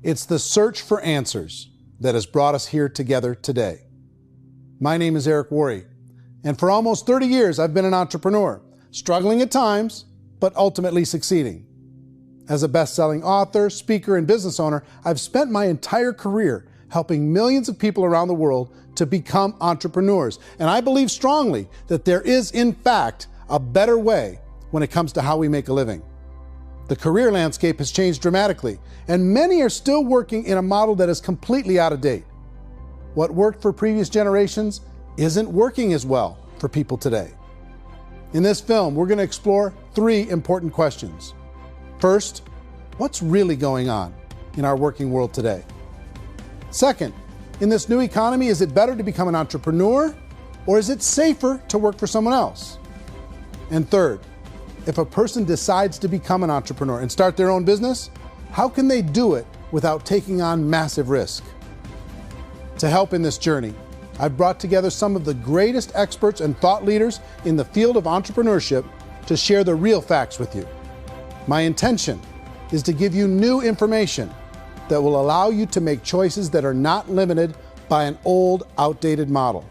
It's the search for answers that has brought us here together today. My name is Eric Worre, and for almost 30 years I've been an entrepreneur, struggling at times, but ultimately succeeding. As a best-selling author, speaker, and business owner, I've spent my entire career helping millions of people around the world to become entrepreneurs. And I believe strongly that there is, in fact, a better way when it comes to how we make a living. The career landscape has changed dramatically, and many are still working in a model that is completely out of date. What worked for previous generations isn't working as well for people today. In this film, we're going to explore 3 important questions. First, what's really going on in our working world today? Second, in this new economy, is it better to become an entrepreneur, or is it safer to work for someone else? And third, if a person decides to become an entrepreneur and start their own business, how can they do it without taking on massive risk? To help in this journey, I've brought together some of the greatest experts and thought leaders in the field of entrepreneurship to share the real facts with you. My intention is to give you new information that will allow you to make choices that are not limited by an old, outdated model.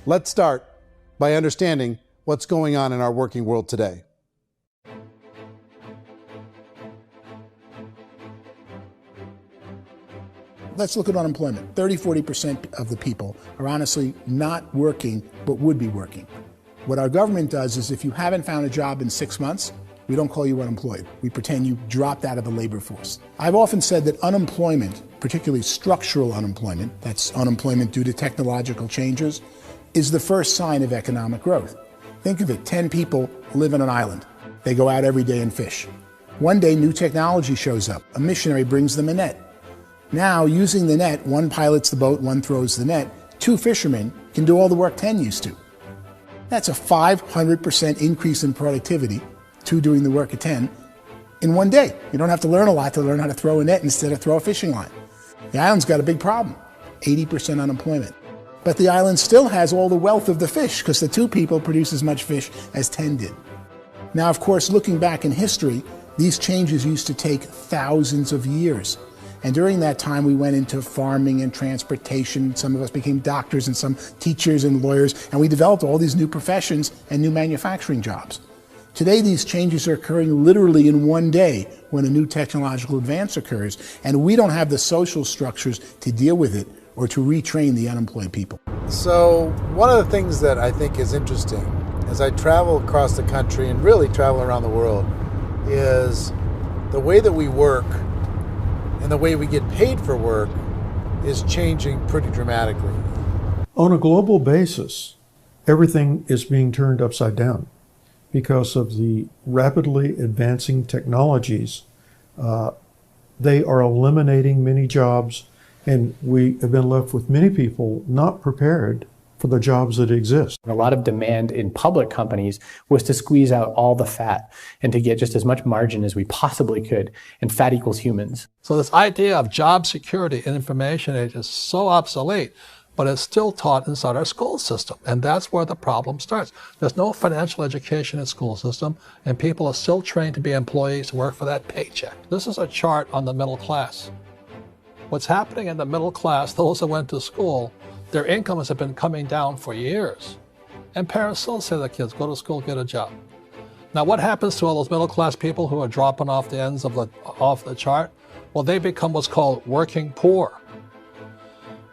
Let's start by understanding what's going on in our working world today. Let's look at unemployment. 30-40% of the people are honestly not working, but would be working. What our government does is if you haven't found a job in 6 months, we don't call you unemployed. We pretend you dropped out of the labor force. I've often said that unemployment, particularly structural unemployment, that's unemployment due to technological changes, is the first sign of economic growth. Think of it, 10 people live on an island. They go out every day and fish. One day, new technology shows up. A missionary brings them a net. Now, using the net, one pilots the boat, one throws the net. 2 fishermen can do all the work 10 used to. That's a 500% increase in productivity, 2 doing the work of 10, in one day. You don't have to learn a lot to learn how to throw a net instead of throw a fishing line. The island's got a big problem, 80% unemployment. But the island still has all the wealth of the fish because the 2 people produce as much fish as 10 did. Now, of course, looking back in history, these changes used to take thousands of years. And during that time, we went into farming and transportation. Some of us became doctors and some teachers and lawyers, and we developed all these new professions and new manufacturing jobs. Today, these changes are occurring literally in one day when a new technological advance occurs, and we don't have the social structures to deal with it or to retrain the unemployed people. So one of the things that I think is interesting as I travel across the country and really travel around the world is the way that we work and the way we get paid for work is changing pretty dramatically. On a global basis, everything is being turned upside down because of the rapidly advancing technologies. They are eliminating many jobs, and we have been left with many people not prepared for the jobs that exist. A lot of demand in public companies was to squeeze out all the fat and to get just as much margin as we possibly could, and fat equals humans. So this idea of job security in information age is so obsolete, but it's still taught inside our school system, and that's where the problem starts. There's no financial education in the school system, and people are still trained to be employees who work for that paycheck. This is a chart on the middle class. What's happening in the middle class, those that went to school, their incomes have been coming down for years. And parents still say to their kids, go to school, get a job. Now what happens to all those middle class people who are dropping off the ends of the chart? Well, they become what's called working poor.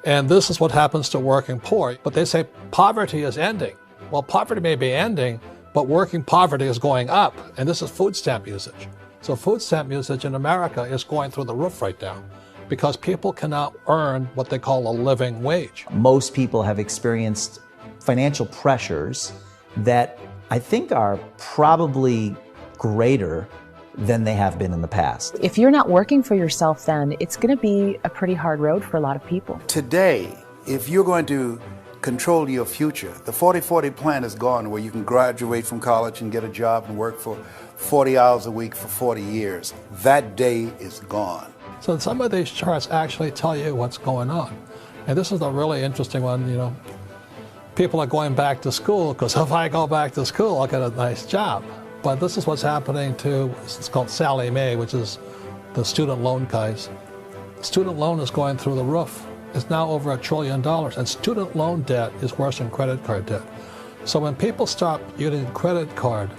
And this is what happens to working poor. But they say poverty is ending. Well, poverty may be ending, but working poverty is going up. And this is food stamp usage. So food stamp usage in America is going through the roof right now, because people cannot earn what they call a living wage. Most people have experienced financial pressures that I think are probably greater than they have been in the past. If you're not working for yourself, then it's going to be a pretty hard road for a lot of people. Today, if you're going to control your future, the 40-40 plan is gone, where you can graduate from college and get a job and work for 40 hours a week for 40 years. That day is gone. So some of these charts actually tell you what's going on. And this is a really interesting one, you know. People are going back to school because if I go back to school, I'll get a nice job. But this is what's happening to, it's called Sallie Mae, which is the student loan guys. student loan is going through the roof. It's now over $1 trillion, and student loan debt is worse than credit card debt. So when people stopped using credit card,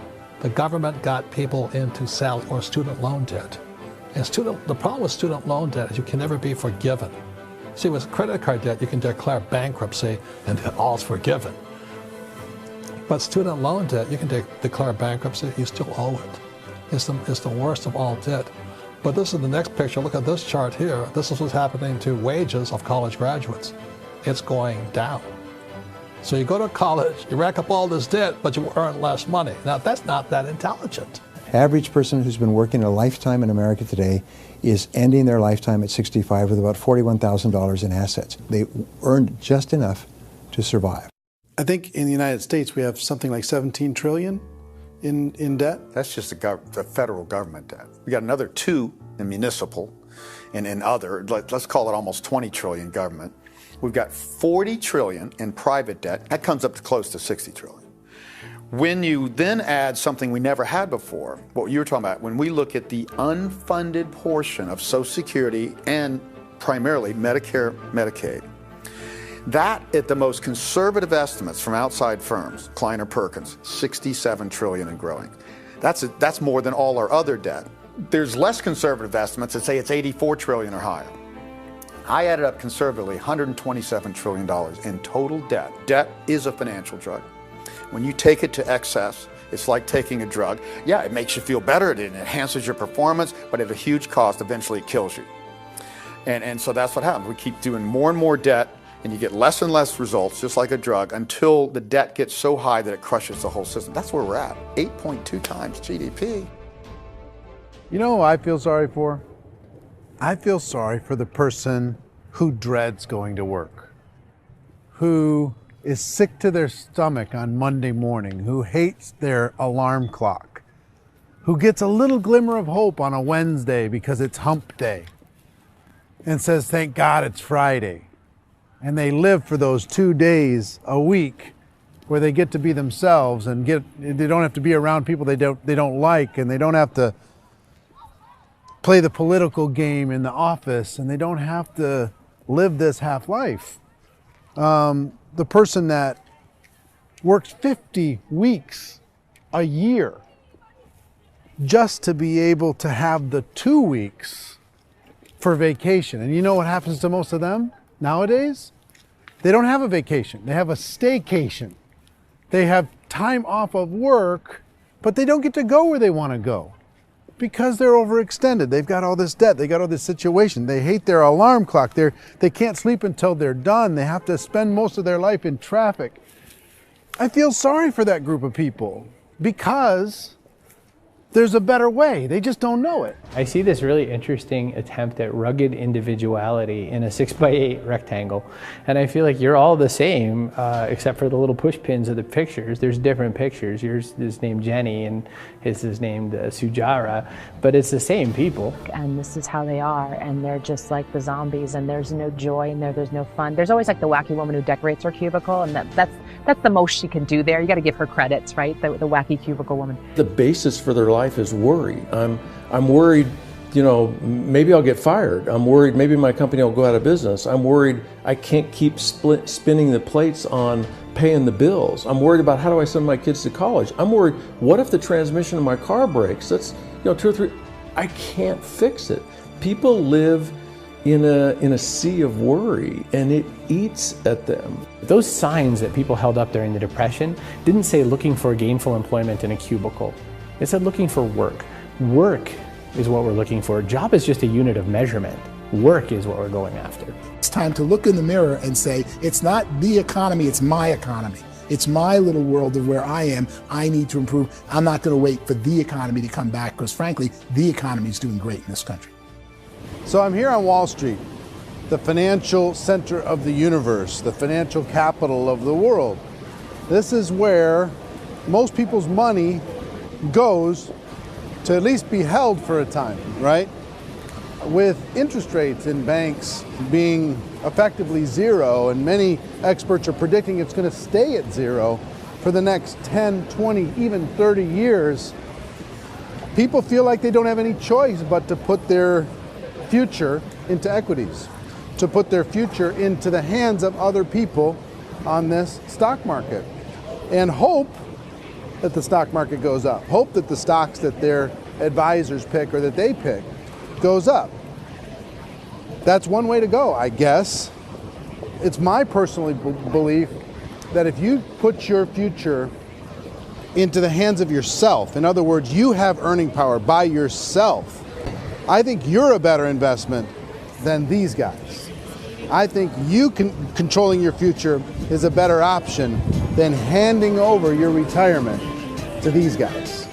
the government got people into student loan debt. And the problem with student loan debt is you can never be forgiven. See, with credit card debt, you can declare bankruptcy and all's forgiven. But student loan debt, you can declare bankruptcy, you still owe it. It's the worst of all debt. But this is the next picture. Look at this chart here. This is what's happening to wages of college graduates. It's going down. So you go to college, you rack up all this debt, but you earn less money. Now, that's not that intelligent. Average person who's been working a lifetime in America today is ending their lifetime at 65 with about $41,000 in assets. They earned just enough to survive. I think in the United States we have something like 17 trillion in debt. That's just the federal government debt. We got another 2 in municipal and in other, let's call it almost 20 trillion government. We've got 40 trillion in private debt. That comes up to close to 60 trillion. When you then add something we never had before, what you were talking about, when we look at the unfunded portion of Social Security and primarily Medicare, Medicaid, that at the most conservative estimates from outside firms, Kleiner Perkins, 67 trillion and growing. That's more than all our other debt. There's less conservative estimates that say it's 84 trillion or higher. I added up conservatively $127 trillion in total debt. Debt is a financial drug. When you take it to excess, it's like taking a drug. Yeah, it makes you feel better, it enhances your performance, but at a huge cost, eventually it kills you. And so that's what happens. We keep doing more and more debt, and you get less and less results, just like a drug, until the debt gets so high that it crushes the whole system. That's where we're at, 8.2 times GDP. You know who I feel sorry for? I feel sorry for the person who dreads going to work, who is sick to their stomach on Monday morning, who hates their alarm clock, who gets a little glimmer of hope on a Wednesday because it's hump day and says, thank God it's Friday. And they live for those 2 days a week where they get to be themselves and they don't have to be around people they don't like, and they don't have to play the political game in the office, and they don't have to live this half life. The person that works 50 weeks a year just to be able to have the 2 weeks for vacation. And you know what happens to most of them nowadays? They don't have a vacation. They have a staycation. They have time off of work, but they don't get to go where they want to go because they're overextended. They've got all this debt. They got all this situation. They hate their alarm clock. They can't sleep until they're done. They have to spend most of their life in traffic. I feel sorry for that group of people because there's a better way. They just don't know it. I see this really interesting attempt at rugged individuality in a 6x8 rectangle. And I feel like you're all the same, except for the little push pins of the pictures. There's different pictures. Yours is named Jenny and his is named Sujara, but it's the same people. And this is how they are, and they're just like the zombies, and there's no joy in there, there's no fun. There's always like the wacky woman who decorates her cubicle, and that's the most she can do there. You got to give her credits, right? The wacky cubicle woman. The basis for their life is worry. I'm worried, you know, maybe I'll get fired. I'm worried maybe my company will go out of business. I'm worried I can't keep spinning the plates on paying the bills. I'm worried about how do I send my kids to college. I'm worried, what if the transmission of my car breaks? That's, you know, 2 or 3, I can't fix it. People live in a sea of worry, and it eats at them. Those signs that people held up during the Depression didn't say looking for gainful employment in a cubicle. It said looking for work. Work is what we're looking for. Job is just a unit of measurement. Work is what we're going after. It's time to look in the mirror and say, it's not the economy, it's my economy. It's my little world of where I am. I need to improve. I'm not going to wait for the economy to come back because, frankly, the economy is doing great in this country. So I'm here on Wall Street, the financial center of the universe, the financial capital of the world. This is where most people's money goes to at least be held for a time, right? With interest rates in banks being effectively zero, and many experts are predicting it's going to stay at zero for the next 10, 20, even 30 years, people feel like they don't have any choice but to put their future into equities, to put their future into the hands of other people on this stock market, and hope that the stock market goes up, hope that the stocks that their advisors pick or that they pick goes up. That's one way to go, I guess. It's my personal belief that if you put your future into the hands of yourself, in other words, you have earning power by yourself, I think you're a better investment than these guys. I think you controlling your future is a better option than handing over your retirement to these guys.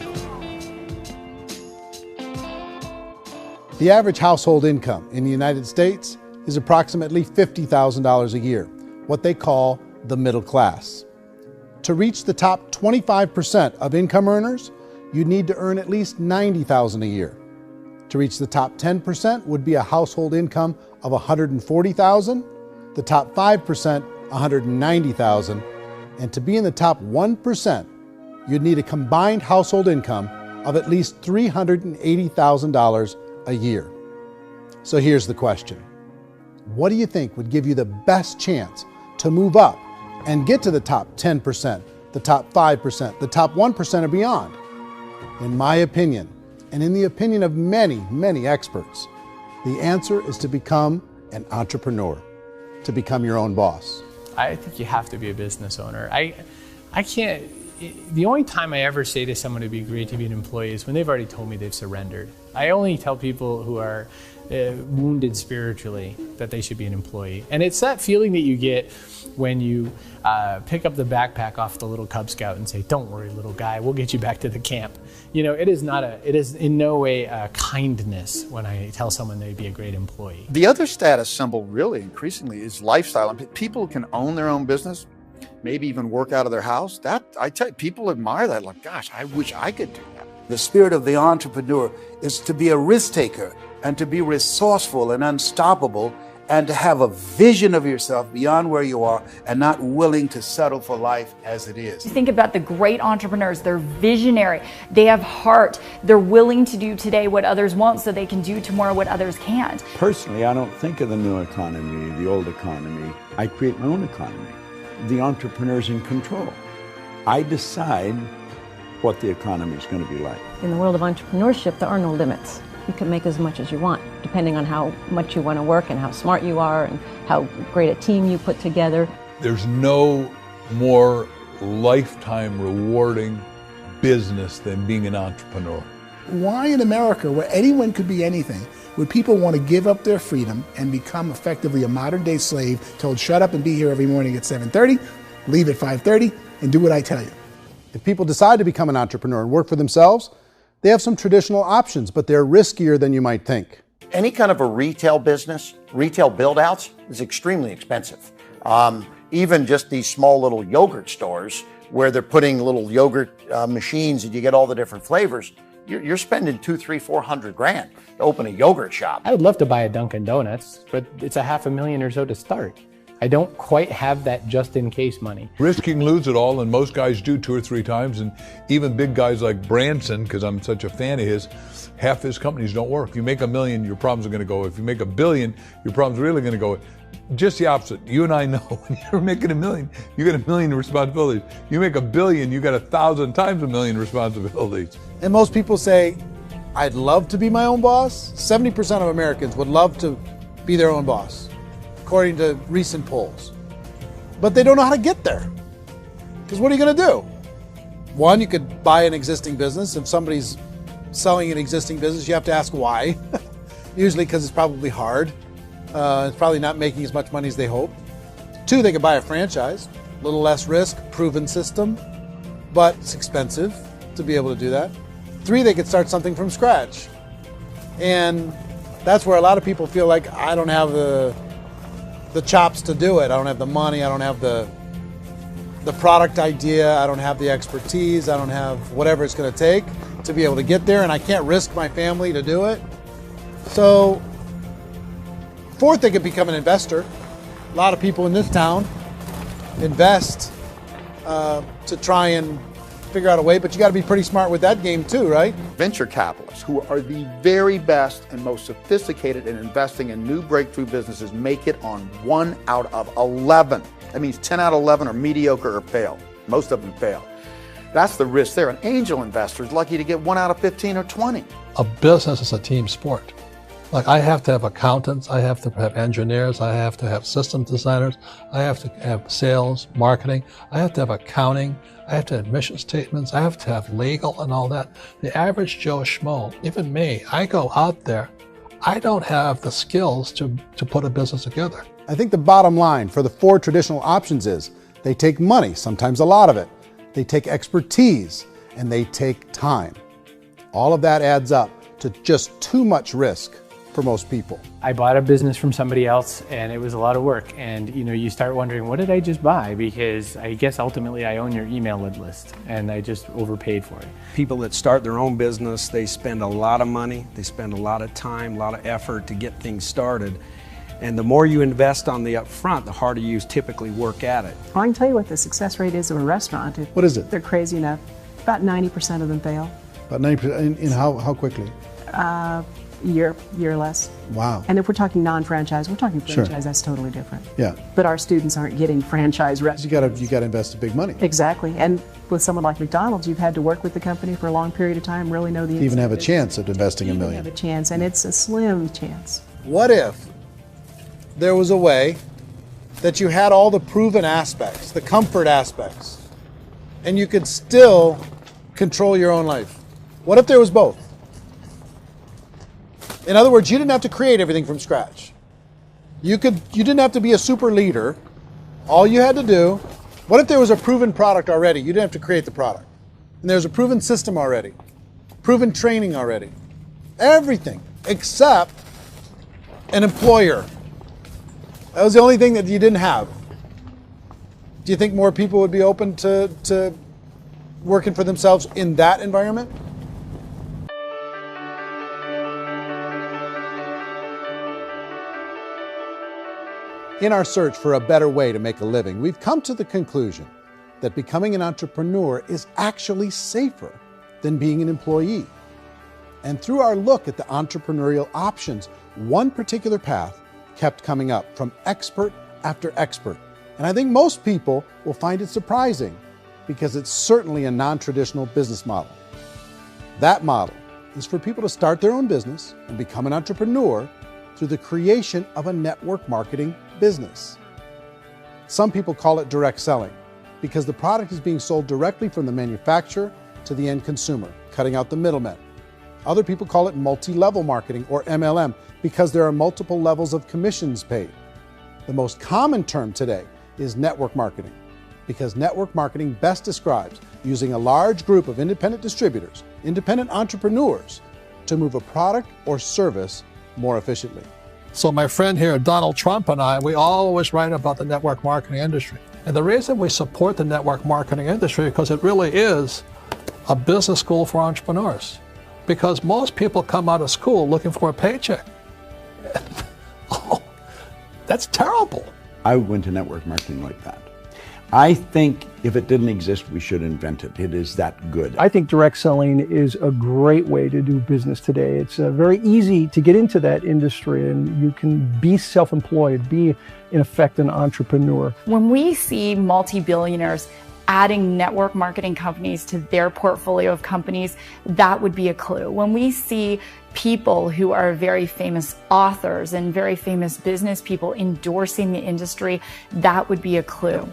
The average household income in the United States is approximately $50,000 a year, what they call the middle class. To reach the top 25% of income earners, you'd need to earn at least $90,000 a year. To reach the top 10% would be a household income of $140,000, the top 5%, $190,000, and to be in the top 1%, you'd need a combined household income of at least $380,000 a year. So here's the question. What do you think would give you the best chance to move up and get to the top 10%, the top 5%, the top 1% or beyond? In my opinion, and in the opinion of many, many experts, the answer is to become an entrepreneur, to become your own boss. I think you have to be a business owner. I can't, the only time I ever say to someone it'd be great to be an employee is when they've already told me they've surrendered. I only tell people who are wounded spiritually that they should be an employee. And it's that feeling that you get when you pick up the backpack off the little Cub Scout and say, "Don't worry, little guy, we'll get you back to the camp." You know, it is in no way a kindness when I tell someone they'd be a great employee. The other status symbol really increasingly is lifestyle. I mean, people can own their own business, maybe even work out of their house. That, I tell you, people admire that. Like, gosh, I wish I could do that. The spirit of the entrepreneur is to be a risk taker and to be resourceful and unstoppable and to have a vision of yourself beyond where you are and not willing to settle for life as it is. Think about the great entrepreneurs. They're visionary. They have heart. They're willing to do today what others won't so they can do tomorrow what others can't. Personally, I don't think of the new economy, the old economy. I create my own economy. The entrepreneur's in control. I decide what the economy is going to be like. In the world of entrepreneurship, there are no limits. You can make as much as you want, depending on how much you want to work and how smart you are and how great a team you put together. There's no more lifetime rewarding business than being an entrepreneur. Why in America, where anyone could be anything, would people want to give up their freedom and become effectively a modern-day slave, told shut up and be here every morning at 7:30, leave at 5:30, and do what I tell you? If people decide to become an entrepreneur and work for themselves, they have some traditional options, but they're riskier than you might think. Any kind of a retail business, retail build-outs, is extremely expensive. Even just these small little yogurt stores where they're putting little yogurt machines and you get all the different flavors, you're spending $200,000, $300,000, $400,000 to open a yogurt shop. I would love to buy a Dunkin' Donuts, but it's $500,000 or so to start. I don't quite have that just-in-case money. Risking lose it all, and most guys do 2 or 3 times, and even big guys like Branson, because I'm such a fan of his, half his companies don't work. You make $1 million, your problems are going to go. If you make $1 billion, your problem's really going to go. Just the opposite. You and I know when you're making $1 million, you got $1 million responsibilities. You make $1 billion, you got 1,000 times $1 million responsibilities. And most people say, I'd love to be my own boss. 70% of Americans would love to be their own boss, according to recent polls. But they don't know how to get there. Because what are you going to do? One, you could buy an existing business. If somebody's selling an existing business, you have to ask why. Usually because it's probably hard. It's probably not making as much money as they hope. 2, they could buy a franchise. A little less risk, proven system, but it's expensive to be able to do that. 3, they could start something from scratch. And that's where a lot of people feel like, I don't have the chops to do it. I don't have the money. I don't have the product idea. I don't have the expertise. I don't have whatever it's going to take to be able to get there, and I can't risk my family to do it. So 4th, they could become an investor. A lot of people in this town invest to try and figure out a way, but you got to be pretty smart with that game too, right? Venture capitalists, who are the very best and most sophisticated in investing in new breakthrough businesses, make it on 1 out of 11. That means 10 out of 11 are mediocre or fail. Most of them fail. That's the risk there. An angel investor is lucky to get 1 out of 15 or 20. A business is a team sport. Like, I have to have accountants, I have to have engineers, I have to have system designers, I have to have sales, marketing, I have to have accounting, I have to have mission statements, I have to have legal and all that. The average Joe Schmo, even me, I go out there, I don't have the skills to put a business together. I think the bottom line for the 4 traditional options is they take money, sometimes a lot of it. They take expertise, and they take time. All of that adds up to just too much risk for most people. I bought a business from somebody else and it was a lot of work. And you start wondering, what did I just buy? Because I guess ultimately I own your email list and I just overpaid for it. People that start their own business, they spend a lot of money, they spend a lot of time, a lot of effort to get things started. And the more you invest on the upfront, the harder you typically work at it. I can tell you what the success rate is of a restaurant. What is it? They're crazy enough. About 90% of them fail. About 90%, in how quickly? Year less. Wow. And if we're talking non-franchise, we're talking franchise, Sure. That's totally different. Yeah. But our students aren't getting franchise restaurants. You gotta invest big money. Exactly. And with someone like McDonald's, you've had to work with the company for a long period of time, really know the To even have a chance at investing $1 million. have a chance, and it's a slim chance. What if there was a way that you had all the proven aspects, the comfort aspects, and you could still control your own life? What if there was both? In other words, you didn't have to create everything from scratch. You didn't have to be a super leader. All you had to do, what if there was a proven product already? You didn't have to create the product. And there's a proven system already, proven training already. Everything except an employer. That was the only thing that you didn't have. Do you think more people would be open to working for themselves in that environment? In our search for a better way to make a living, we've come to the conclusion that becoming an entrepreneur is actually safer than being an employee. And through our look at the entrepreneurial options, one particular path kept coming up from expert after expert. And I think most people will find it surprising because it's certainly a non-traditional business model. That model is for people to start their own business and become an entrepreneur through the creation of a network marketing business. Some people call it direct selling because the product is being sold directly from the manufacturer to the end consumer, cutting out the middlemen. Other people call it multi-level marketing, or MLM, because there are multiple levels of commissions paid. The most common term today is network marketing, because network marketing best describes using a large group of independent distributors, independent entrepreneurs, to move a product or service more efficiently. So my friend here, Donald Trump, and I, we always write about the network marketing industry. And the reason we support the network marketing industry is because it really is a business school for entrepreneurs. Because most people come out of school looking for a paycheck. Oh, that's terrible. I went to network marketing like that. I think if it didn't exist, we should invent it. It is that good. I think direct selling is a great way to do business today. It's very easy to get into that industry, and you can be self-employed, be, in effect, an entrepreneur. When we see multi-billionaires adding network marketing companies to their portfolio of companies, that would be a clue. When we see people who are very famous authors and very famous business people endorsing the industry, that would be a clue.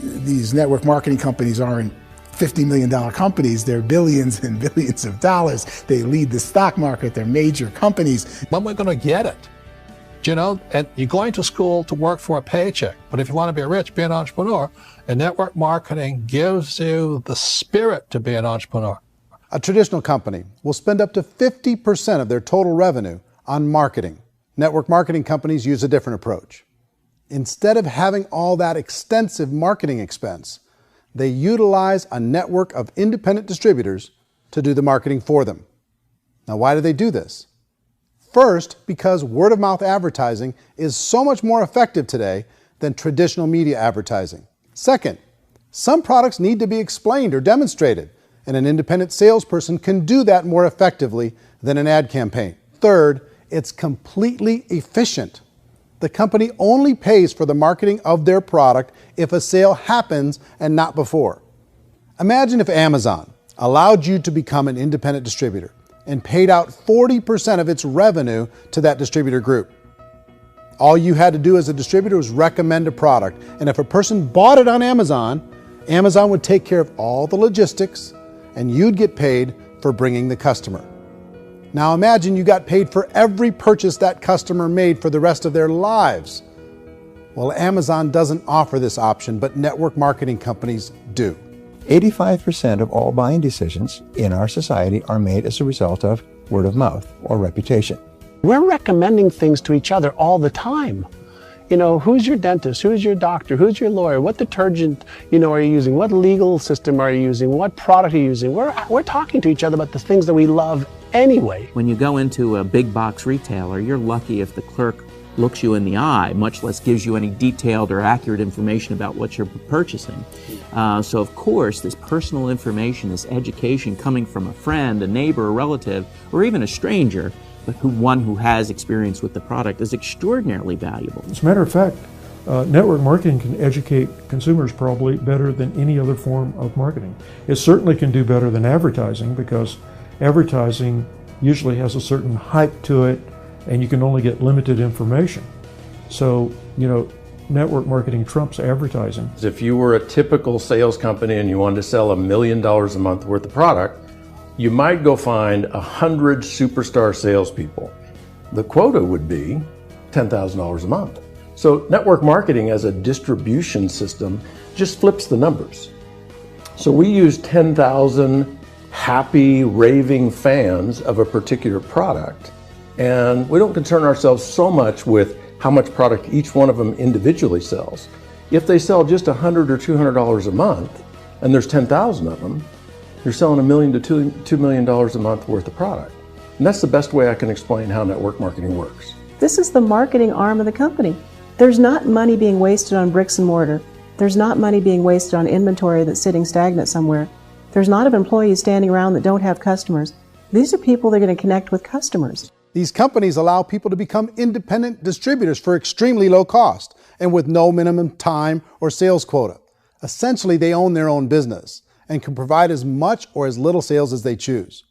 These network marketing companies aren't $50 million companies. They're billions and billions of dollars. They lead the stock market. They're major companies. When we're going to get it? You know, and you're going to school to work for a paycheck. But if you want to be rich, be an entrepreneur. And network marketing gives you the spirit to be an entrepreneur. A traditional company will spend up to 50% of their total revenue on marketing. Network marketing companies use a different approach. Instead of having all that extensive marketing expense, they utilize a network of independent distributors to do the marketing for them. Now, why do they do this? First, because word-of-mouth advertising is so much more effective today than traditional media advertising. Second, some products need to be explained or demonstrated and an independent salesperson can do that more effectively than an ad campaign. Third, it's completely efficient. The company only pays for the marketing of their product if a sale happens and not before. Imagine if Amazon allowed you to become an independent distributor and paid out 40% of its revenue to that distributor group. All you had to do as a distributor was recommend a product, and if a person bought it on Amazon, Amazon would take care of all the logistics and you'd get paid for bringing the customer. Now imagine you got paid for every purchase that customer made for the rest of their lives. Well, Amazon doesn't offer this option, but network marketing companies do. 85% of all buying decisions in our society are made as a result of word of mouth or reputation. We're recommending things to each other all the time. You know, who's your dentist? Who's your doctor? Who's your lawyer? What detergent, are you using? What legal system are you using? What product are you using? We're talking to each other about the things that we love anyway. When you go into a big box retailer, you're lucky if the clerk looks you in the eye, much less gives you any detailed or accurate information about what you're purchasing. So of course, this personal information, this education coming from a friend, a neighbor, a relative, or even a stranger, but one who has experience with the product is extraordinarily valuable. As a matter of fact, network marketing can educate consumers probably better than any other form of marketing. It certainly can do better than advertising, because advertising usually has a certain hype to it and you can only get limited information. So, network marketing trumps advertising. If you were a typical sales company and you wanted to sell $1 million a month worth of product, you might go find 100 superstar salespeople. The quota would be $10,000 a month. So network marketing as a distribution system just flips the numbers. So we use 10,000 happy, raving fans of a particular product, and we don't concern ourselves so much with how much product each one of them individually sells. If they sell just $100 or $200 a month, and there's 10,000 of them, you're selling $1 million to $2 million a month worth of product. And that's the best way I can explain how network marketing works. This is the marketing arm of the company. There's not money being wasted on bricks and mortar. There's not money being wasted on inventory that's sitting stagnant somewhere. There's not of employees standing around that don't have customers. These are people that are going to connect with customers. These companies allow people to become independent distributors for extremely low cost and with no minimum time or sales quota. Essentially, they own their own business and can provide as much or as little sales as they choose.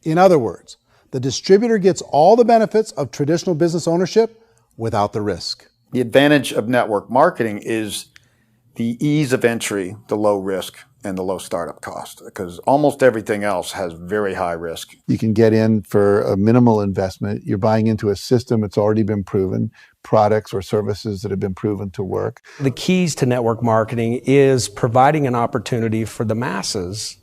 In other words, the distributor gets all the benefits of traditional business ownership without the risk. The advantage of network marketing is the ease of entry, the low risk, and the low startup cost, because almost everything else has very high risk. You can get in for a minimal investment. You're buying into a system that's already been proven, products or services that have been proven to work. The keys to network marketing is providing an opportunity for the masses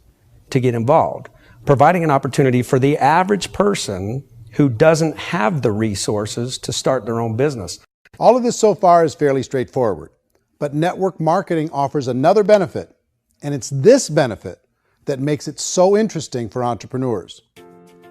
to get involved, providing an opportunity for the average person who doesn't have the resources to start their own business. All of this so far is fairly straightforward, but network marketing offers another benefit, and it's this benefit that makes it so interesting for entrepreneurs.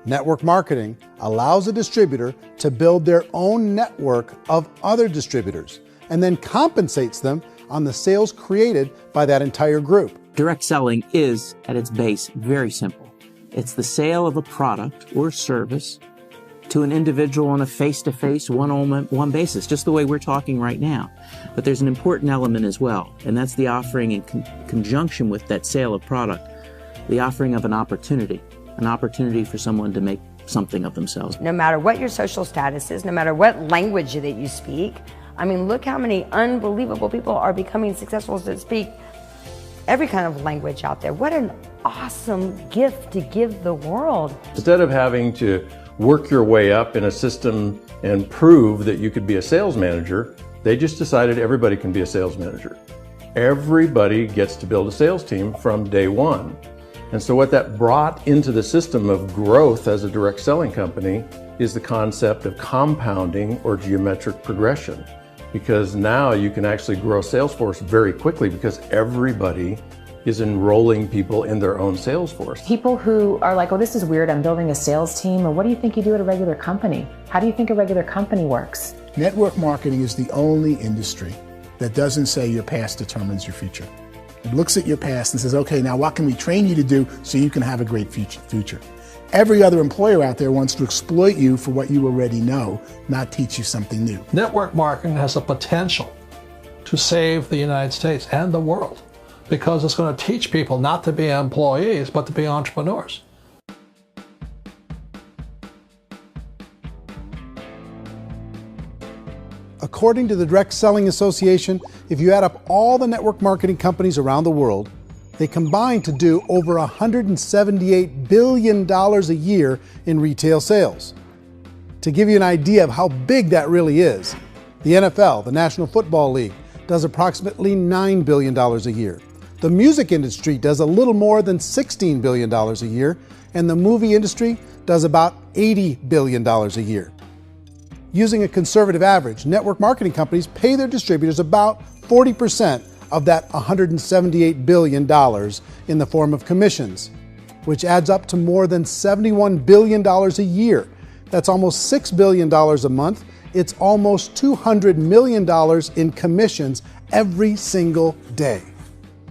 Network marketing allows a distributor to build their own network of other distributors and then compensates them on the sales created by that entire group. Direct selling is, at its base, very simple. It's the sale of a product or service to an individual on a face-to-face, one-on-one basis, just the way we're talking right now. But there's an important element as well, and that's the offering in conjunction with that sale of product, the offering of an opportunity for someone to make something of themselves. No matter what your social status is, no matter what language that you speak, I mean, look how many unbelievable people are becoming successful that speak every kind of language out there. What an awesome gift to give the world. Instead of having to work your way up in a system and prove that you could be a sales manager, they just decided everybody can be a sales manager. Everybody gets to build a sales team from day one. And so what that brought into the system of growth as a direct selling company is the concept of compounding or geometric progression. Because now you can actually grow a sales force very quickly because everybody is enrolling people in their own sales force. People who are like, oh, this is weird, I'm building a sales team, or what do you think you do at a regular company? How do you think a regular company works? Network marketing is the only industry that doesn't say your past determines your future. It looks at your past and says, okay, now what can we train you to do so you can have a great future? Every other employer out there wants to exploit you for what you already know, not teach you something new. Network marketing has the potential to save the United States and the world because it's going to teach people not to be employees, but to be entrepreneurs. According to the Direct Selling Association, if you add up all the network marketing companies around the world, they combine to do over $178 billion a year in retail sales. To give you an idea of how big that really is, the NFL, the National Football League, does approximately $9 billion a year. The music industry does a little more than $16 billion a year, and the movie industry does about $80 billion a year. Using a conservative average, network marketing companies pay their distributors about 40% of that $178 billion in the form of commissions, which adds up to more than $71 billion a year. That's almost $6 billion a month. It's almost $200 million in commissions every single day.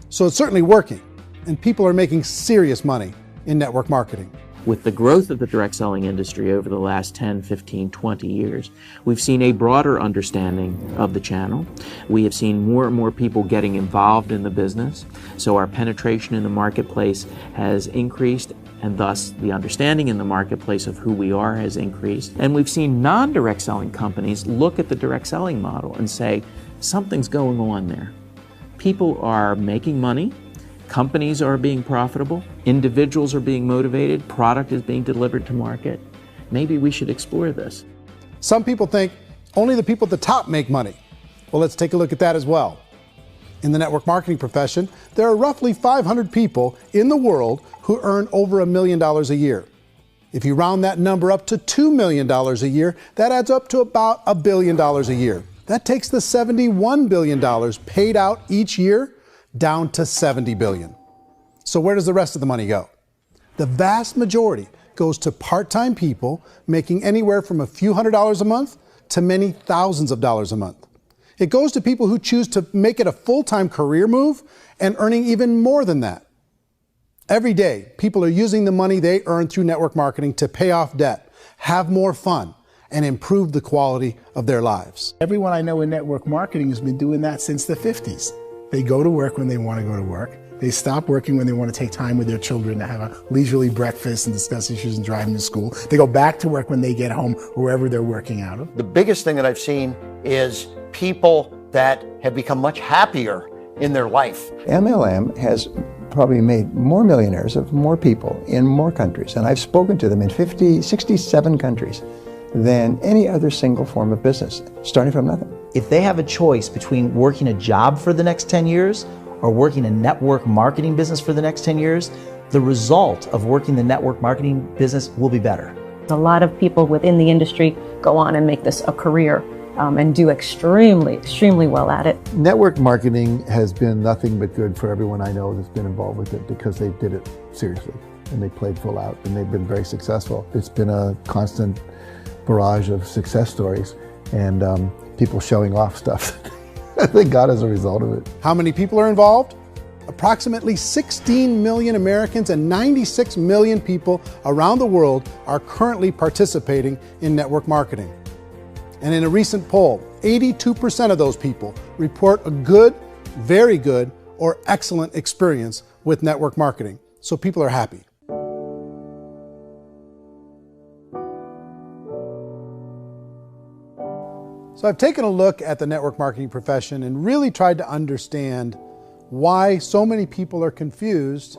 So it's certainly working, and people are making serious money in network marketing. With the growth of the direct selling industry over the last 10, 15, 20 years, we've seen a broader understanding of the channel. We have seen more and more people getting involved in the business, so our penetration in the marketplace has increased, and thus the understanding in the marketplace of who we are has increased. And we've seen non-direct selling companies look at the direct selling model and say, something's going on there. People are making money. Companies are being profitable, individuals are being motivated, product is being delivered to market. Maybe we should explore this. Some people think only the people at the top make money. Well, let's take a look at that as well. In the network marketing profession, there are roughly 500 people in the world who earn over $1 million a year. If you round that number up to $2 million a year, that adds up to about $1 billion a year. That takes the $71 billion paid out each year down to $70 billion. So where does the rest of the money go? The vast majority goes to part-time people making anywhere from a few $100s a month to many thousands of dollars a month. It goes to people who choose to make it a full-time career move and earning even more than that. Every day, people are using the money they earn through network marketing to pay off debt, have more fun, and improve the quality of their lives. Everyone I know in network marketing has been doing that since the 50s. They go to work when they want to go to work. They stop working when they want to take time with their children to have a leisurely breakfast and discuss issues and drive them to school. They go back to work when they get home, wherever they're working out of. The biggest thing that I've seen is people that have become much happier in their life. MLM has probably made more millionaires of more people in more countries, and I've spoken to them in 67 countries, than any other single form of business, starting from nothing. If they have a choice between working a job for the next 10 years or working a network marketing business for the next 10 years, the result of working the network marketing business will be better. A lot of people within the industry go on and make this a career and do extremely well at it. Network marketing has been nothing but good for everyone I know that's been involved with it because they did it seriously and they played full out and they've been very successful. It's been a constant barrage of success stories and people showing off stuff that they got as a result of it. How many people are involved? Approximately 16 million Americans and 96 million people around the world are currently participating in network marketing. And in a recent poll, 82% of those people report a good, very good, or excellent experience with network marketing. So people are happy. So I've taken a look at the network marketing profession and really tried to understand why so many people are confused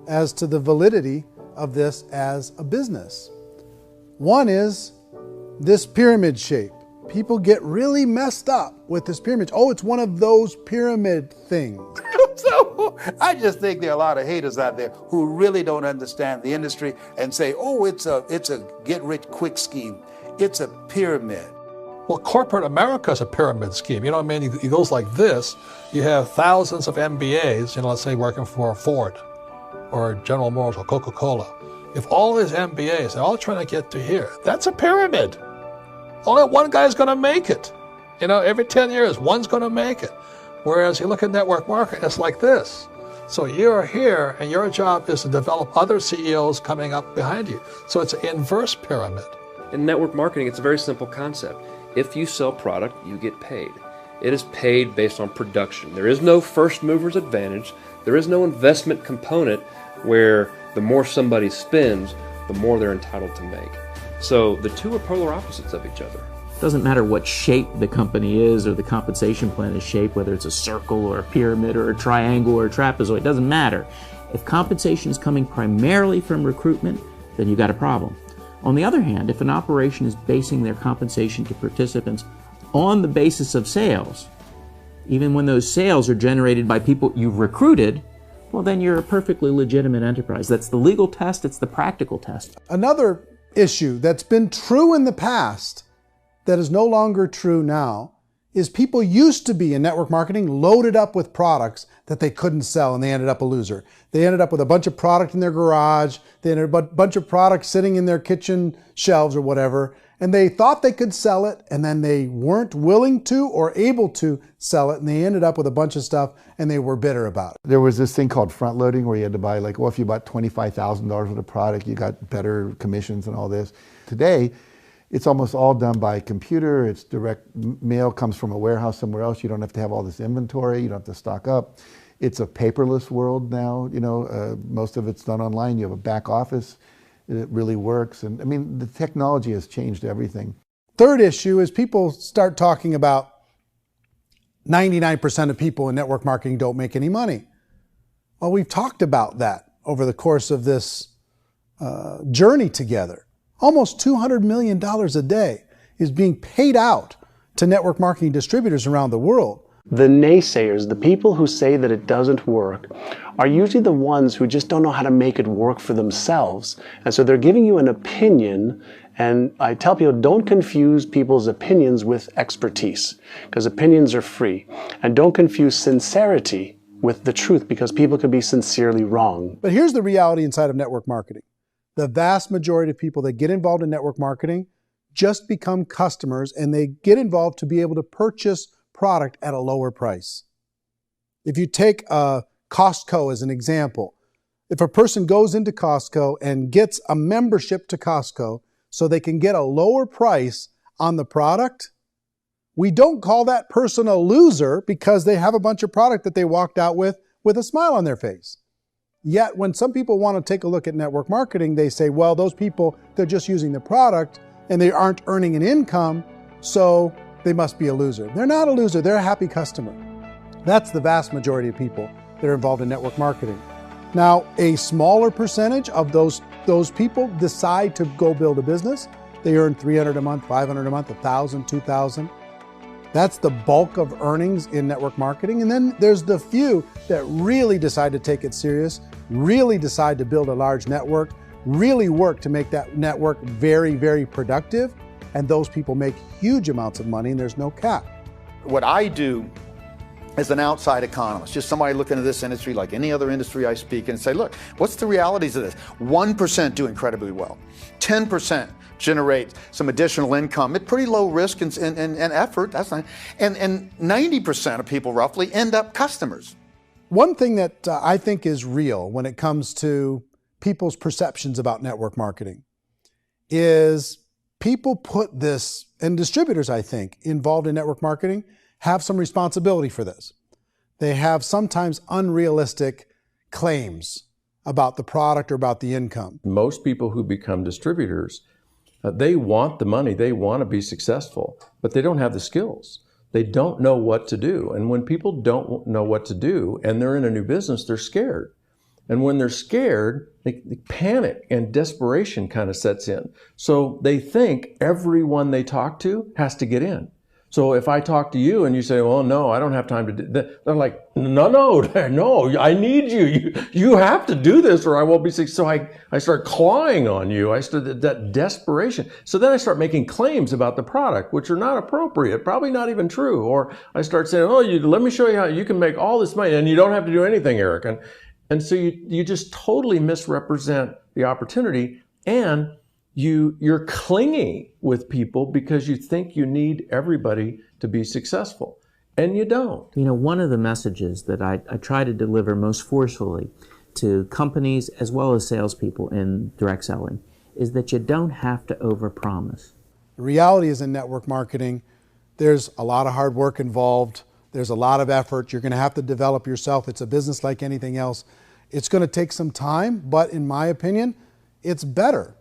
as to the validity of this as a business. One is this pyramid shape. People get really messed up with this pyramid. Oh, it's one of those pyramid things. So I just think there are a lot of haters out there who really don't understand the industry and say, oh, it's a get-rich-quick scheme. It's a pyramid. Well, corporate America is a pyramid scheme. You know what I mean? It goes like this. You have thousands of MBAs, let's say working for Ford or General Motors or Coca-Cola. If all these MBAs, they're all trying to get to here, that's a pyramid. Only one guy's going to make it. Every 10 years, one's going to make it. Whereas you look at network marketing, it's like this. So you're here, and your job is to develop other CEOs coming up behind you. So it's an inverse pyramid. In network marketing, it's a very simple concept. If you sell product, you get paid. It is paid based on production. There is no first mover's advantage. There is no investment component where the more somebody spends, the more they're entitled to make. So the two are polar opposites of each other. It doesn't matter what shape the company is or the compensation plan is shaped, whether it's a circle or a pyramid or a triangle or a trapezoid, it doesn't matter. If compensation is coming primarily from recruitment, then you got a problem. On the other hand, if an operation is basing their compensation to participants on the basis of sales, even when those sales are generated by people you've recruited, well, then you're a perfectly legitimate enterprise. That's the legal test, it's the practical test. Another issue that's been true in the past that is no longer true now is people used to be in network marketing loaded up with products that they couldn't sell, and they ended up a loser. They ended up with a bunch of product in their garage, they ended up with a bunch of products sitting in their kitchen shelves or whatever, and they thought they could sell it, and then they weren't willing to or able to sell it, and they ended up with a bunch of stuff, and they were bitter about it. There was this thing called front loading where you had to buy, like, well, if you bought $25,000 worth of product, you got better commissions and all this. Today, it's almost all done by computer. It's direct mail, comes from a warehouse somewhere else. You don't have to have all this inventory. You don't have to stock up. It's a paperless world now. You know, most of it's done online. You have a back office. It really works. And I mean, the technology has changed everything. Third issue is people start talking about 99% of people in network marketing don't make any money. Well, we've talked about that over the course of this journey together. Almost $200 million a day is being paid out to network marketing distributors around the world. The naysayers, the people who say that it doesn't work, are usually the ones who just don't know how to make it work for themselves. And so they're giving you an opinion, and I tell people, don't confuse people's opinions with expertise, because opinions are free. And don't confuse sincerity with the truth, because people could be sincerely wrong. But here's the reality inside of network marketing. The vast majority of people that get involved in network marketing just become customers, and they get involved to be able to purchase product at a lower price. If you take Costco as an example, if a person goes into Costco and gets a membership to Costco so they can get a lower price on the product, we don't call that person a loser because they have a bunch of product that they walked out with a smile on their face. Yet when some people want to take a look at network marketing, they say, well, those people, they're just using the product and they aren't earning an income, so they must be a loser. They're not a loser, they're a happy customer. That's the vast majority of people that are involved in network marketing. Now, a smaller percentage of those people decide to go build a business. They earn $300 a month, $500 a month, $1,000, $2,000. That's the bulk of earnings in network marketing. And then there's the few that really decide to take it serious, really decide to build a large network, really work to make that network very, very productive. And those people make huge amounts of money, and there's no cap. What I do as an outside economist, just somebody looking at this industry like any other industry I speak and say, look, what's the realities of this? 1% do incredibly well. 10% generate some additional income at pretty low risk and effort. That's not, and 90% of people roughly end up customers. One thing that I think is real when it comes to people's perceptions about network marketing is people put this, and distributors, I think, involved in network marketing have some responsibility for this. They have sometimes unrealistic claims about the product or about the income. Most people who become distributors, they want the money, they want to be successful, but they don't have the skills. They don't know what to do. And when people don't know what to do and they're in a new business, they're scared. And when they're scared, they panic and desperation kind of sets in. So they think everyone they talk to has to get in. So if I talk to you and you say, well, no, I don't have time to do that, they're like, no, I need you. You have to do this or I won't be successful. So I start clawing on you. I start that desperation. So then I start making claims about the product, which are not appropriate, probably not even true. Or I start saying, oh, let me show you how you can make all this money and you don't have to do anything, Eric. And so you just totally misrepresent the opportunity, and you're clingy with people because you think you need everybody to be successful. and you don't. You know, one of the messages that I try to deliver most forcefully to companies as well as salespeople in direct selling is that you don't have to overpromise. The reality is in network marketing, there's a lot of hard work involved. There's a lot of effort. You're going to have to develop yourself. It's a business like anything else. It's going to take some time, but in my opinion, it's better.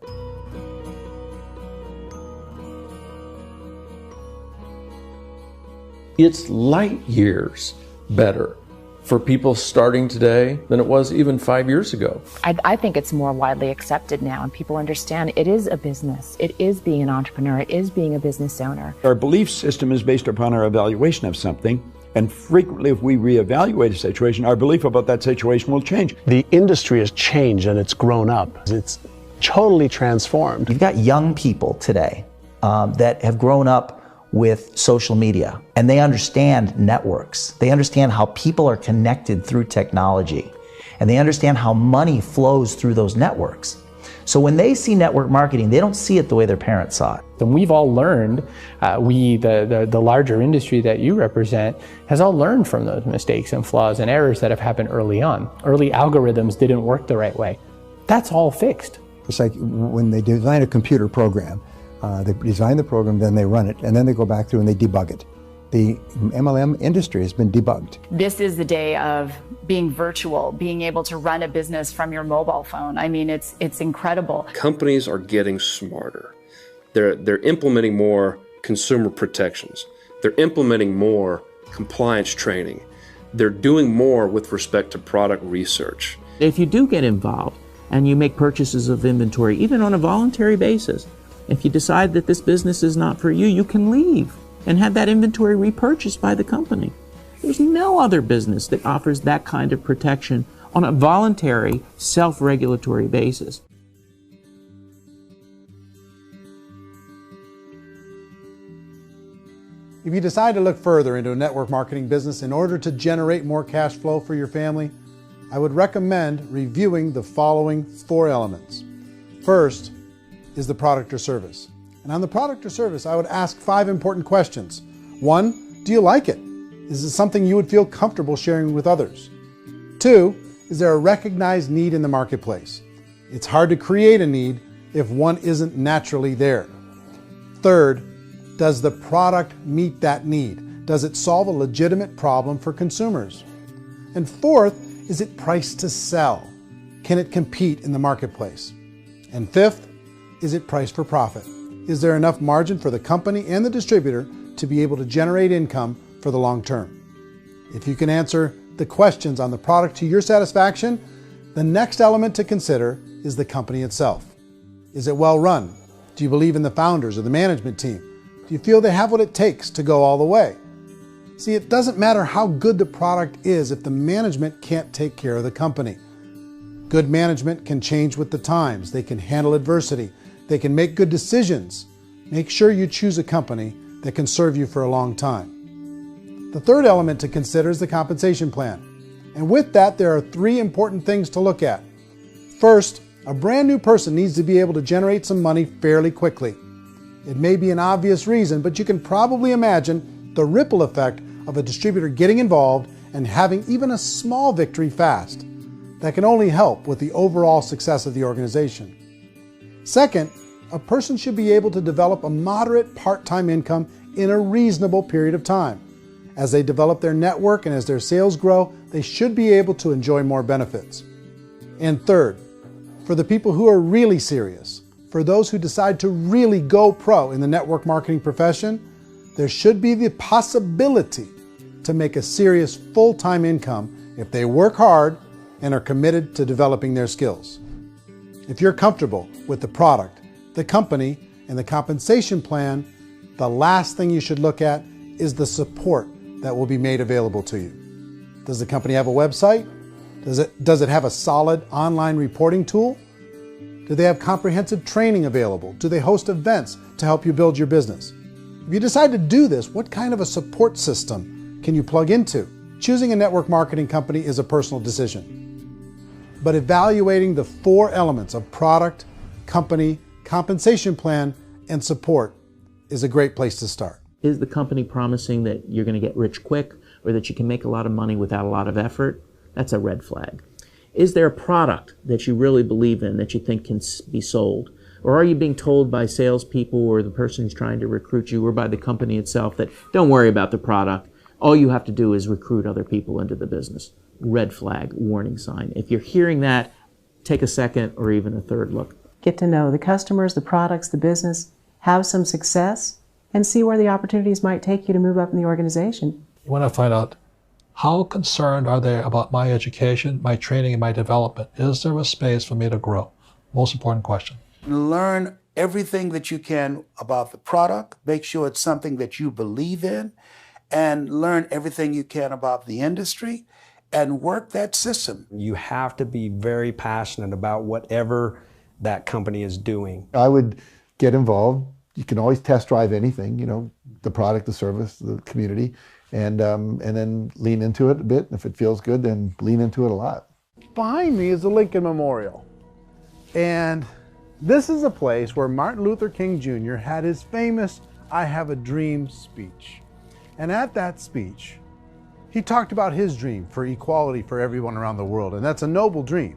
It's light years better for people starting today than it was even 5 years ago. I think it's more widely accepted now, and people understand it is a business. It is being an entrepreneur. It is being a business owner. Our belief system is based upon our evaluation of something. And frequently, if we reevaluate a situation, our belief about that situation will change. The industry has changed and it's grown up. It's totally transformed. You've got young people today that have grown up with social media, and they understand networks. They understand how people are connected through technology, and they understand how money flows through those networks. So when they see network marketing, they don't see it the way their parents saw it. And we've all learned, the larger industry that you represent, has all learned from those mistakes and flaws and errors that have happened early on. Early algorithms didn't work the right way. That's all fixed. It's like when they design a computer program, they design the program, then they run it, and then they go back through and they debug it. The MLM industry has been debugged. This is the day of being virtual, being able to run a business from your mobile phone. I mean, it's incredible. Companies are getting smarter. They're implementing more consumer protections. They're implementing more compliance training. They're doing more with respect to product research. If you do get involved and you make purchases of inventory, even on a voluntary basis, if you decide that this business is not for you, you can leave and have that inventory repurchased by the company. There's no other business that offers that kind of protection on a voluntary, self-regulatory basis. If you decide to look further into a network marketing business in order to generate more cash flow for your family, I would recommend reviewing the following 4 elements. First is the product or service. And on the product or service, I would ask 5 important questions. 1, do you like it? Is it something you would feel comfortable sharing with others? 2, is there a recognized need in the marketplace? It's hard to create a need if one isn't naturally there. 3rd, does the product meet that need? Does it solve a legitimate problem for consumers? And 4th, is it priced to sell? Can it compete in the marketplace? And 5th, is it priced for profit? Is there enough margin for the company and the distributor to be able to generate income for the long term? If you can answer the questions on the product to your satisfaction, the next element to consider is the company itself. Is it well run? Do you believe in the founders or the management team? Do you feel they have what it takes to go all the way? See, it doesn't matter how good the product is if the management can't take care of the company. Good management can change with the times. They can handle adversity. They can make good decisions. Make sure you choose a company that can serve you for a long time. The 3rd element to consider is the compensation plan. And with that, there are 3 important things to look at. First, a brand new person needs to be able to generate some money fairly quickly. It may be an obvious reason, but you can probably imagine the ripple effect of a distributor getting involved and having even a small victory fast. That can only help with the overall success of the organization. Second, a person should be able to develop a moderate part-time income in a reasonable period of time. As they develop their network and as their sales grow, they should be able to enjoy more benefits. And third, for the people who are really serious, for those who decide to really go pro in the network marketing profession, there should be the possibility to make a serious full-time income if they work hard and are committed to developing their skills. If you're comfortable with the product, the company, and the compensation plan, the last thing you should look at is the support that will be made available to you. Does the company have a website? Does it have a solid online reporting tool? Do they have comprehensive training available? Do they host events to help you build your business? If you decide to do this, what kind of a support system can you plug into? Choosing a network marketing company is a personal decision. But evaluating the 4 elements of product, company, compensation plan, and support is a great place to start. Is the company promising that you're going to get rich quick or that you can make a lot of money without a lot of effort? That's a red flag. Is there a product that you really believe in that you think can be sold? Or are you being told by salespeople or the person who's trying to recruit you or by the company itself that don't worry about the product, all you have to do is recruit other people into the business? Red flag, warning sign. If you're hearing that, take a second or even a third look. Get to know the customers, the products, the business, have some success, and see where the opportunities might take you to move up in the organization. You want to find out how concerned are they about my education, my training, and my development? Is there a space for me to grow? Most important question. Learn everything that you can about the product. Make sure it's something that you believe in, and learn everything you can about the industry and work that system. You have to be very passionate about whatever that company is doing. I would get involved. You can always test drive anything, you know, the product, the service, the community, and then lean into it a bit. If it feels good, then lean into it a lot. Behind me is the Lincoln Memorial. And this is a place where Martin Luther King Jr. had his famous "I Have a Dream" speech. And at that speech, he talked about his dream for equality for everyone around the world. And that's a noble dream.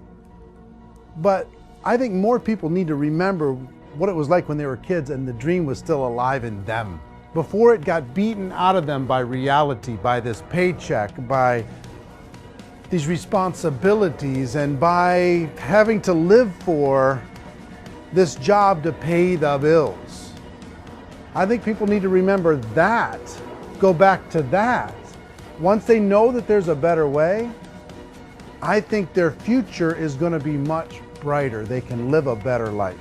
But I think more people need to remember what it was like when they were kids and the dream was still alive in them. Before it got beaten out of them by reality, by this paycheck, by these responsibilities, and by having to live for this job to pay the bills. I think people need to remember that, go back to that. Once they know that there's a better way, I think their future is going to be much brighter. They can live a better life.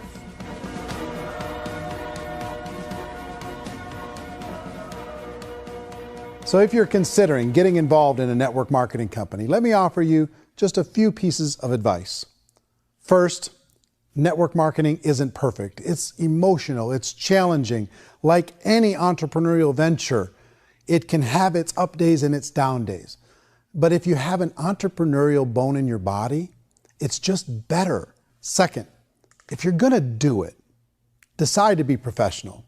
So if you're considering getting involved in a network marketing company, let me offer you just a few pieces of advice. First, network marketing isn't perfect. It's emotional, it's challenging. Like any entrepreneurial venture, it can have its up days and its down days. But if you have an entrepreneurial bone in your body, it's just better. Second, if you're gonna do it, decide to be professional.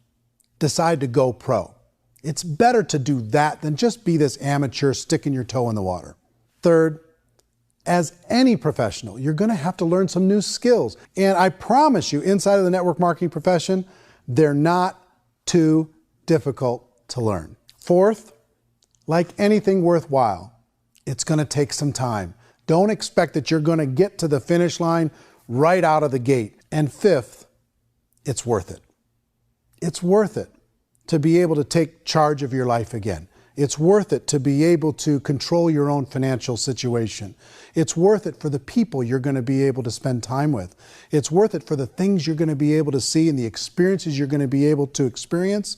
Decide to go pro. It's better to do that than just be this amateur sticking your toe in the water. Third, as any professional, you're gonna have to learn some new skills. And I promise you, inside of the network marketing profession, they're not too difficult to learn. Fourth, like anything worthwhile, it's gonna take some time. Don't expect that you're gonna get to the finish line right out of the gate. And fifth, it's worth it. It's worth it to be able to take charge of your life again. It's worth it to be able to control your own financial situation. It's worth it for the people you're going to be able to spend time with. It's worth it for the things you're going to be able to see and the experiences you're going to be able to experience.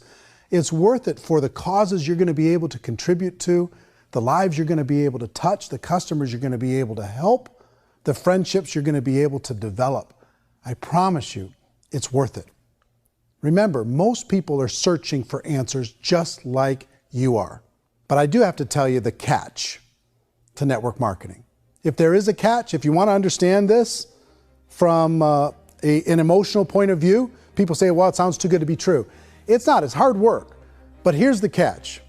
It's worth it for the causes you're going to be able to contribute to, the lives you're going to be able to touch, the customers you're going to be able to help, the friendships you're going to be able to develop. I promise you, it's worth it. Remember, most people are searching for answers just like you are. But I do have to tell you the catch to network marketing. If there is a catch, if you want to understand this from an emotional point of view, people say, well, it sounds too good to be true. It's not, it's hard work. But here's the catch.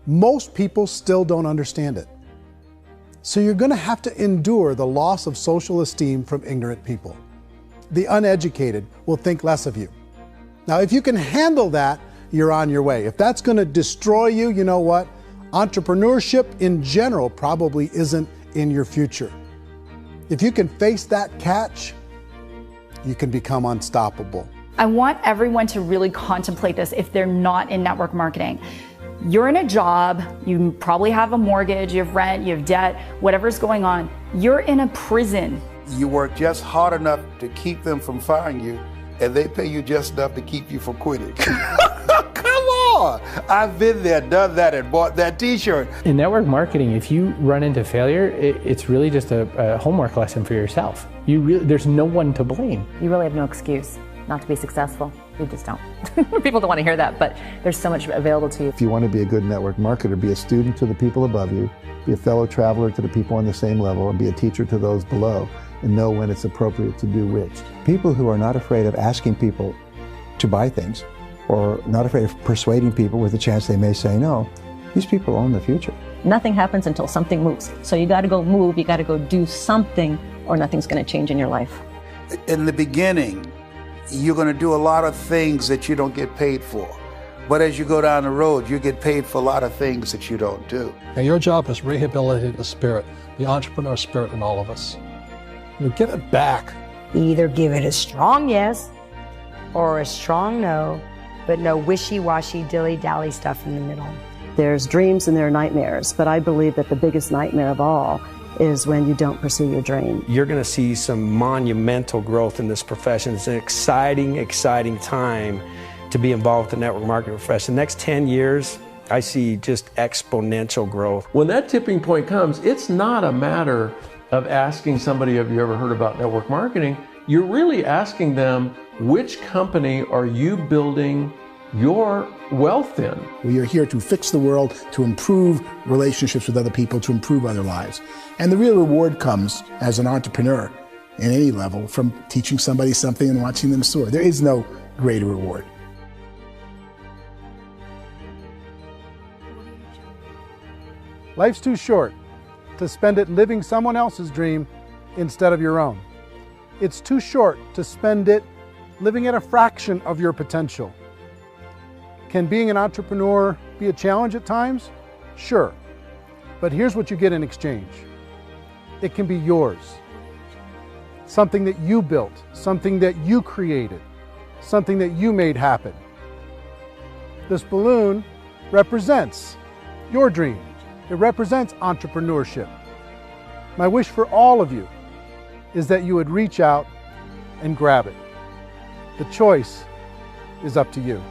Most people still don't understand it. So you're going to have to endure the loss of social esteem from ignorant people. The uneducated will think less of you. Now, if you can handle that, you're on your way. If that's going to destroy you, you know what? Entrepreneurship in general probably isn't in your future. If you can face that catch, you can become unstoppable. I want everyone to really contemplate this if they're not in network marketing. You're in a job, you probably have a mortgage, you have rent, you have debt, whatever's going on. You're in a prison. You work just hard enough to keep them from firing you, and they pay you just enough to keep you from quitting. Come on! I've been there, done that, and bought that t-shirt. In network marketing, if you run into failure, it's really just a homework lesson for yourself. There's no one to blame. You really have no excuse not to be successful. You just don't. People don't want to hear that, but there's so much available to you. If you want to be a good network marketer, be a student to the people above you, be a fellow traveler to the people on the same level, and be a teacher to those below, and know when it's appropriate to do which. People who are not afraid of asking people to buy things or not afraid of persuading people with the chance they may say no, these people own the future. Nothing happens until something moves. So you got to go move, you got to go do something, or nothing's going to change in your life. In the beginning, you're going to do a lot of things that you don't get paid for. But as you go down the road, you get paid for a lot of things that you don't do. And your job is rehabilitate the spirit, the entrepreneur spirit in all of us. You give it back. Either give it a strong yes or a strong no, but no wishy-washy, dilly-dally stuff in the middle. There's dreams and there are nightmares, but I believe that the biggest nightmare of all is when you don't pursue your dream. You're going to see some monumental growth in this profession. It's an exciting, exciting time to be involved with the network marketing profession. The next 10 years, I see just exponential growth. When that tipping point comes, it's not a matter of asking somebody, have you ever heard about network marketing? You're really asking them, which company are you building your wealth in? We are here to fix the world, to improve relationships with other people, to improve other lives. And the real reward comes as an entrepreneur in any level from teaching somebody something and watching them soar. There is no greater reward. Life's too short to spend it living someone else's dream instead of your own. It's too short to spend it living at a fraction of your potential. Can being an entrepreneur be a challenge at times? Sure. But here's what you get in exchange. It can be yours. Something that you built, something that you created, something that you made happen. This balloon represents your dream. It represents entrepreneurship. My wish for all of you is that you would reach out and grab it. The choice is up to you.